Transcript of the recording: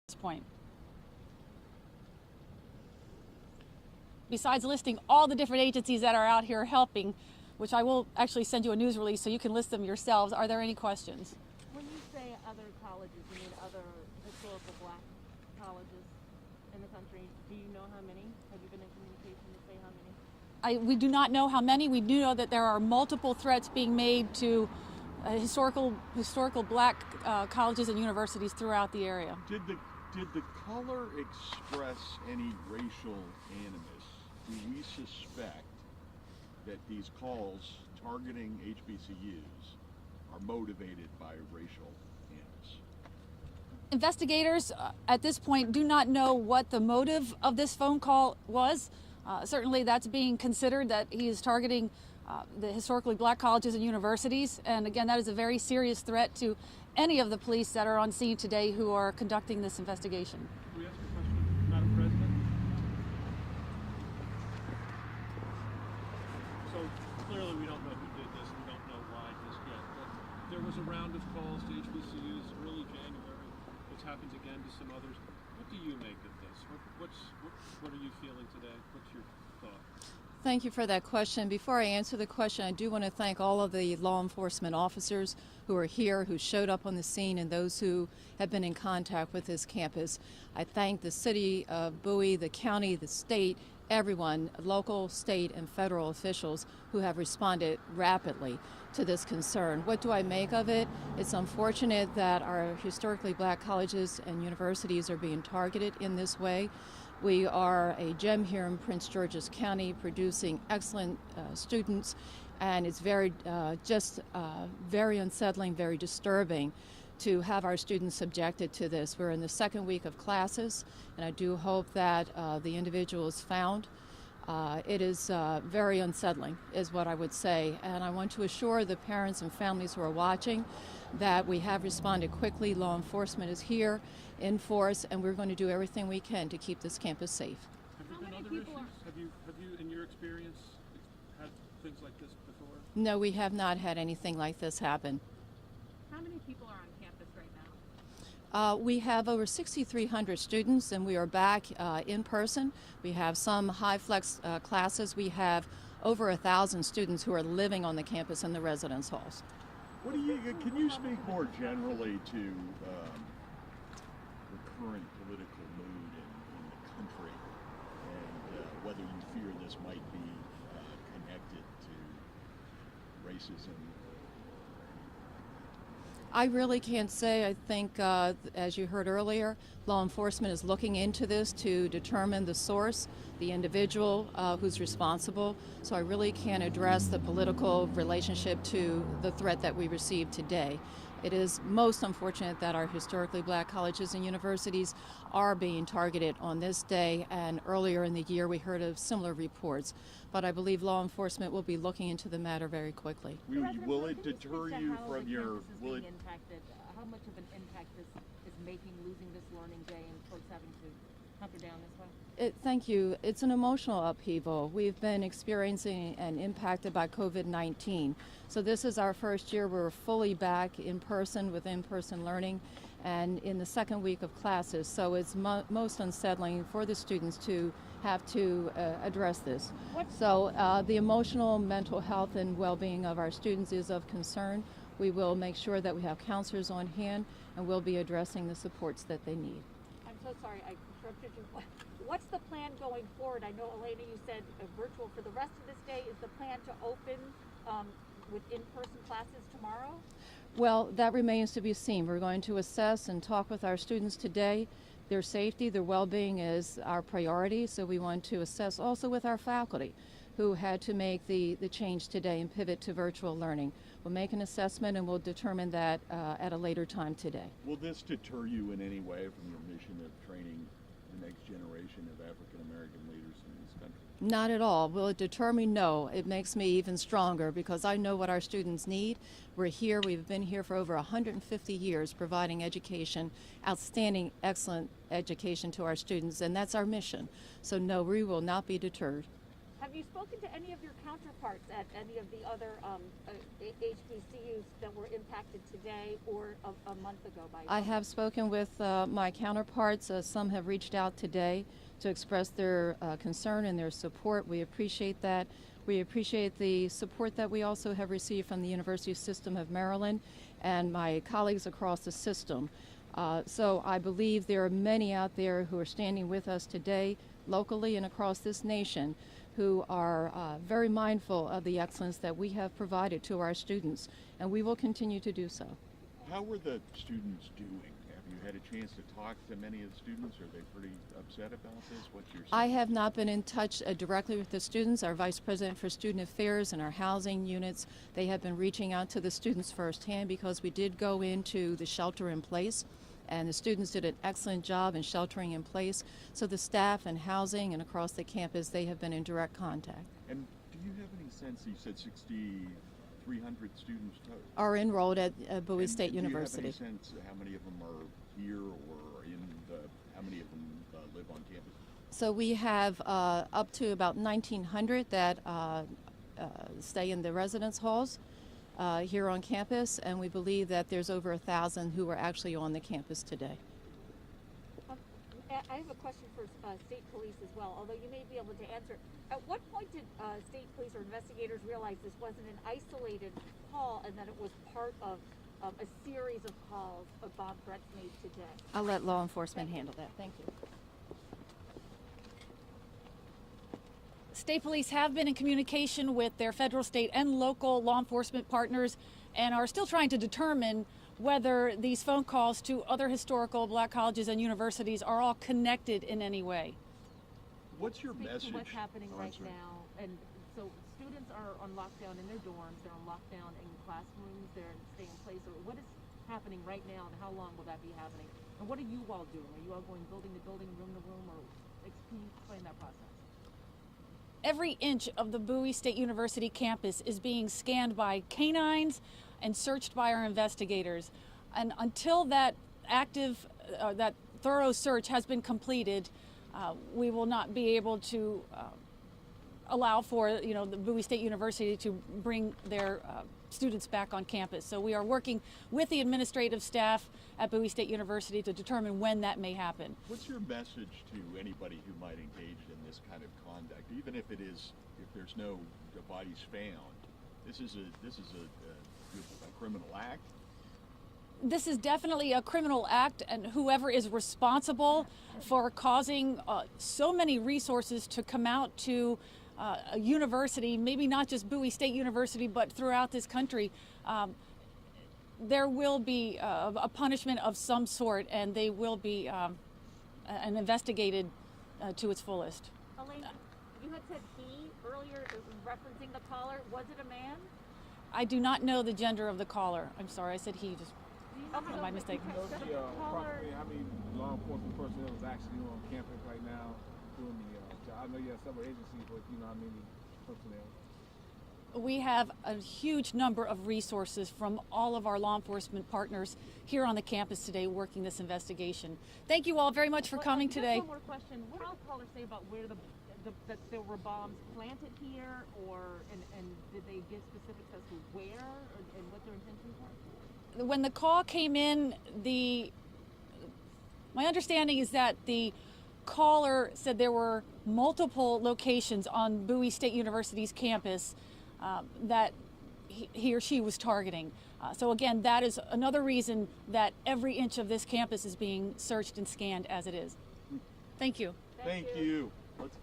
this point. Besides listing all the different agencies that are out here helping, which I will actually send you a news release so you can list them yourselves, are there any questions? When you say other colleges, you mean other historical black colleges in the country? Do you know how many? Have you been in communication to say how many? We do not know how many. We do know that there are multiple threats being made to historical black colleges and universities throughout the area. Did the color express any racial animus? Do we suspect that these calls targeting HBCUs are motivated by racial animus? Investigators at this point do not know what the motive of this phone call was. Certainly that's being considered, that he is targeting the historically black colleges and universities. And again, that is a very serious threat to any of the police that are on scene today who are conducting this investigation. Can we ask a question, Madam President? So clearly we don't know who did this, we don't know why just yet, but there was a round of calls to HBCUs early January, which happens again to some others. What do you make of this? What are you feeling today? What's your thought? Thank you for that question. Before I answer the question, I do want to thank all of the law enforcement officers who are here, who showed up on the scene, and those who have been in contact with this campus. I thank the city of Bowie, the county, the state, everyone, local, state, and federal officials who have responded rapidly to this concern. What do I make of it? It's unfortunate that our historically black colleges and universities are being targeted in this way. We are a gem here in Prince George's County, producing excellent students, and it's very unsettling, very disturbing to have our students subjected to this. We're in the second week of classes, and I do hope that the individual is found. It is very unsettling, is what I would say, and I want to assure the parents and families who are watching that we have responded quickly. Law enforcement is here in force, and we're going to do everything we can to keep this campus safe. Have there been other issues? Have you, in your experience, had things like this before? No, we have not had anything like this happen. How many people are on campus right now? We have over 6,300 students, and we are back in person. We have some high flex classes. We have over 1,000 students who are living on the campus in the residence halls. Can you speak more generally to the current political mood in the country, and whether you fear this might be connected to racism? I really can't say. I think, as you heard earlier, law enforcement is looking into this to determine the source, the individual who's responsible. So I really can't address the political relationship to the threat that we received today. It is most unfortunate that our historically black colleges and universities are being targeted on this day, and earlier in the year we heard of similar reports. But I believe law enforcement will be looking into the matter very quickly. Will it deter you from your... Impacted? How much of an impact is making losing this learning day and folks having to hunker down this way? Thank you. It's an emotional upheaval. We've been experiencing and impacted by COVID-19. So this is our first year we're fully back in person with in-person learning and in the second week of classes. So it's most unsettling for the students to have to address this. So the emotional, mental health, and well-being of our students is of concern. We will make sure that we have counselors on hand, and we'll be addressing the supports that they need. I'm so sorry I interrupted you. What's the plan going forward? I know, Elena, you said virtual for the rest of this day. Is the plan to open with in-person classes tomorrow? Well, that remains to be seen. We're going to assess and talk with our students today. Their safety, their well-being is our priority, so we want to assess also with our faculty who had to make the change today and pivot to virtual learning. We'll make an assessment and we'll determine that at a later time today. Will this deter you in any way from your mission of training the next generation of African American leaders in this country? Not at all. Will it deter me? No. It makes me even stronger because I know what our students need. We're here. We've been here for over 150 years providing education, outstanding, excellent education to our students, and that's our mission. So no, we will not be deterred. Have you spoken to any of your counterparts at any of the other HBCUs that were impacted today or a month ago by? I have spoken with my counterparts. Some have reached out today to express their concern and their support. We appreciate that. We appreciate the support that we also have received from the University System of Maryland and my colleagues across the system. So I believe there are many out there who are standing with us today, locally and across this nation, who are very mindful of the excellence that we have provided to our students, and we will continue to do so. How were the students doing? Have you had a chance to talk to many of the students? Are they pretty upset about this? What's your sense? I have not been in touch directly with the students. Our Vice President for Student Affairs and our housing units, they have been reaching out to the students firsthand because we did go into the shelter in place, and the students did an excellent job in sheltering in place. So the staff and housing and across the campus, they have been in direct contact. And do you have any sense, you said 6,300 students total? Are enrolled at Bowie And State do University. you have any sense how many of them are here or how many of them live on campus? So we have up to about 1,900 that stay in the residence halls here on campus, and we believe that there's over 1,000 who are actually on the campus today. I have a question for state police as well, although you may be able to answer. At what point did state police or investigators realize this wasn't an isolated call and that it was part of a series of calls of bomb threats made today? I'll let law enforcement handle that. Thank you. State police have been in communication with their federal, state, and local law enforcement partners and are still trying to determine whether these phone calls to other historical black colleges and universities are all connected in any way. What's your Speak message? to what's happening Oh, I'm right sorry. now, and so students are on lockdown in their dorms, they're on lockdown in classrooms, they're staying in place. Or what is happening right now, and how long will that be happening? And what are you all doing? Are you all going building to building, room to room, or can you explain that process? Every inch of the Bowie State University campus is being scanned by canines and searched by our investigators. And until that that thorough search has been completed, we will not be able to allow for the Bowie State University to bring their students back on campus. So we are working with the administrative staff at Bowie State University to determine when that may happen. What's your message to anybody who might engage in this kind of conduct, even if there's no bodies found? This is a criminal act. This is definitely a criminal act, and whoever is responsible for causing so many resources to come out to a university, maybe not just Bowie State University, but throughout this country, there will be a punishment of some sort, and they will be investigated to its fullest. Elaine, you had said he earlier, referencing the caller. Was it a man? I do not know the gender of the caller. I'm sorry, I said he. Just my mistake. Approximately how many law enforcement personnel is actually on campus right now doing the job? I know you have several agencies, but you know how many personnel? We have a huge number of resources from all of our law enforcement partners here on the campus today working this investigation. Thank you all very much for coming Just today. one more question. What did the caller say about where that there were bombs planted here, and did they give specifics as to where and what their intentions were? When the call came in, my understanding is that the caller said there were multiple locations on Bowie State University's campus that he or she was targeting. So again, that is another reason that every inch of this campus is being searched and scanned as it is. Thank you. Thank you. Let's